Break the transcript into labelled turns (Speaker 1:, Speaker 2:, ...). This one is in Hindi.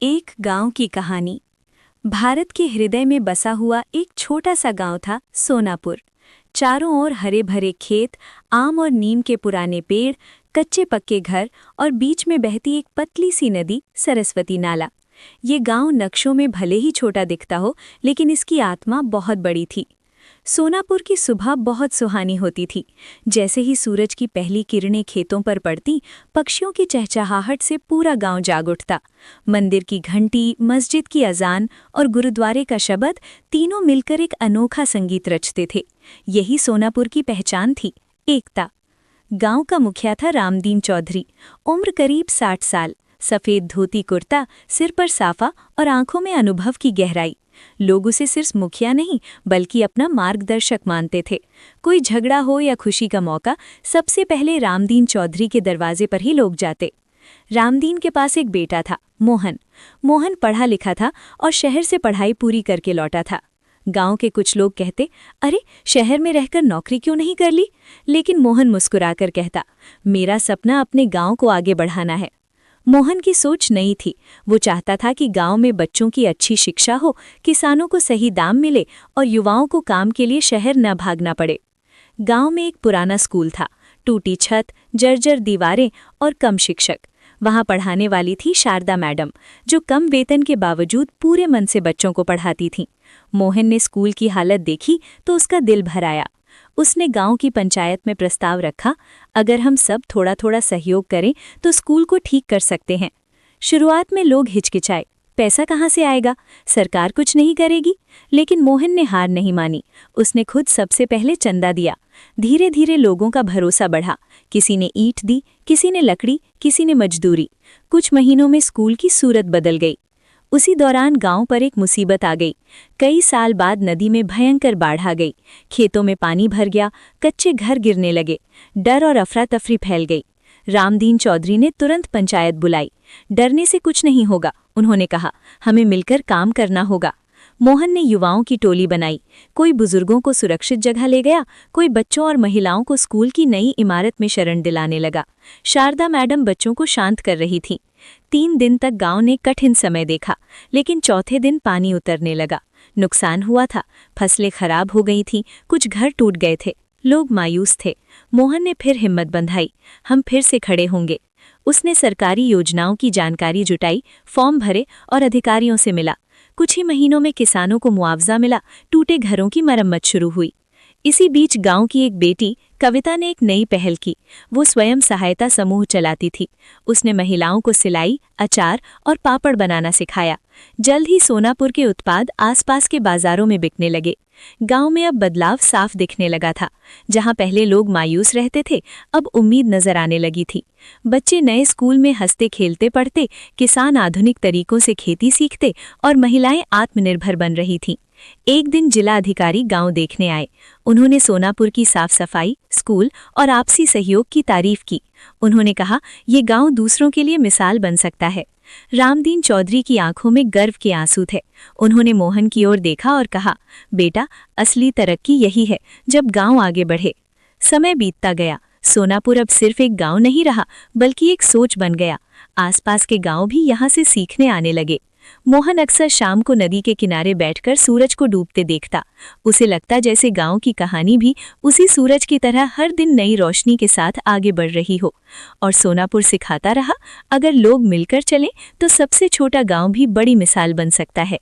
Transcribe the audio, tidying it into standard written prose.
Speaker 1: एक गांव की कहानी। भारत के हृदय में बसा हुआ एक छोटा सा गांव था सोनापुर। चारों ओर हरे भरे खेत, आम और नीम के पुराने पेड़, कच्चे पक्के घर और बीच में बहती एक पतली सी नदी सरस्वती नाला। ये गांव नक्शों में भले ही छोटा दिखता हो, लेकिन इसकी आत्मा बहुत बड़ी थी। सोनापुर की सुबह बहुत सुहानी होती थी। जैसे ही सूरज की पहली किरणें खेतों पर पड़ती, पक्षियों की चहचहाहट से पूरा गांव जाग उठता। मंदिर की घंटी, मस्जिद की अजान और गुरुद्वारे का शब्द तीनों मिलकर एक अनोखा संगीत रचते थे। यही सोनापुर की पहचान थी, एकता। गांव का मुखिया था रामदीन चौधरी। उम्र करीब 60 साल, सफ़ेद धोती कुर्ता, सिर पर साफा और आंखों में अनुभव की गहराई। लोग उसे सिर्फ मुखिया नहीं बल्कि अपना मार्गदर्शक मानते थे। कोई झगड़ा हो या खुशी का मौका, सबसे पहले रामदीन चौधरी के दरवाजे पर ही लोग जाते। रामदीन के पास एक बेटा था, मोहन। मोहन पढ़ा लिखा था और शहर से पढ़ाई पूरी करके लौटा था। गांव के कुछ लोग कहते, अरे शहर में रहकर नौकरी क्यों नहीं कर ली? लेकिन मोहन मुस्कुराकर कहता, मेरा सपना अपने गांव को आगे बढ़ाना है। मोहन की सोच नई थी। वो चाहता था कि गांव में बच्चों की अच्छी शिक्षा हो, किसानों को सही दाम मिले और युवाओं को काम के लिए शहर न भागना पड़े। गांव में एक पुराना स्कूल था, टूटी छत, जर्जर दीवारें और कम शिक्षक। वहां पढ़ाने वाली थी शारदा मैडम, जो कम वेतन के बावजूद पूरे मन से बच्चों को पढ़ाती थीं। मोहन ने स्कूल की हालत देखी तो उसका दिल भर आया। उसने गांव की पंचायत में प्रस्ताव रखा, अगर हम सब थोड़ा थोड़ा सहयोग करें तो स्कूल को ठीक कर सकते हैं। शुरुआत में लोग हिचकिचाए, पैसा कहाँ से आएगा, सरकार कुछ नहीं करेगी। लेकिन मोहन ने हार नहीं मानी। उसने खुद सबसे पहले चंदा दिया। धीरे धीरे लोगों का भरोसा बढ़ा। किसी ने ईंट दी, किसी ने लकड़ी, किसी ने मजदूरी। कुछ महीनों में स्कूल की सूरत बदल गई। उसी दौरान गांव पर एक मुसीबत आ गई। कई साल बाद नदी में भयंकर बाढ़ आ गई। खेतों में पानी भर गया, कच्चे घर गिरने लगे। डर और अफरा तफरी फैल गई। रामदीन चौधरी ने तुरंत पंचायत बुलाई। डरने से कुछ नहीं होगा, उन्होंने कहा, हमें मिलकर काम करना होगा। मोहन ने युवाओं की टोली बनाई। कोई बुजुर्गों को सुरक्षित जगह ले गया, कोई बच्चों और महिलाओं को स्कूल की नई इमारत में शरण दिलाने लगा। शारदा मैडम बच्चों को शांत कर रही थी। 3 दिन तक गांव ने कठिन समय देखा, लेकिन चौथे दिन पानी उतरने लगा। नुकसान हुआ था, फसलें खराब हो गई थीं, कुछ घर टूट गए थे। लोग मायूस थे। मोहन ने फिर हिम्मत बंधाई, हम फिर से खड़े होंगे। उसने सरकारी योजनाओं की जानकारी जुटाई, फॉर्म भरे और अधिकारियों से मिला। कुछ ही महीनों में किसानों को मुआवजा मिला, टूटे घरों की मरम्मत शुरू हुई। इसी बीच गांव की एक बेटी कविता ने एक नई पहल की। वो स्वयं सहायता समूह चलाती थी। उसने महिलाओं को सिलाई, अचार और पापड़ बनाना सिखाया। जल्द ही सोनापुर के उत्पाद आसपास के बाजारों में बिकने लगे। गांव में अब बदलाव साफ दिखने लगा था। जहां पहले लोग मायूस रहते थे, अब उम्मीद नजर आने लगी थी। बच्चे नए स्कूल में हंसते खेलते पढ़ते, किसान आधुनिक तरीकों से खेती सीखते और महिलाएं आत्मनिर्भर बन रही थीं। एक दिन जिला अधिकारी गांव देखने आए। उन्होंने सोनापुर की साफ सफाई, स्कूल और आपसी सहयोग की तारीफ की। उन्होंने कहा, ये गांव दूसरों के लिए मिसाल बन सकता है। रामदीन चौधरी की आंखों में गर्व के आंसू थे। उन्होंने मोहन की ओर देखा और कहा, बेटा, असली तरक्की यही है जब गांव आगे बढ़े। समय बीतता गया। सोनापुर अब सिर्फ एक गांव नहीं रहा, बल्कि एक सोच बन गया। आसपास के गांव भी यहां से सीखने आने लगे। मोहन अक्सर शाम को नदी के किनारे बैठकर सूरज को डूबते देखता। उसे लगता जैसे गांव की कहानी भी उसी सूरज की तरह हर दिन नई रोशनी के साथ आगे बढ़ रही हो। और सोनापुर सिखाता रहा, अगर लोग मिलकर चलें तो सबसे छोटा गांव भी बड़ी मिसाल बन सकता है।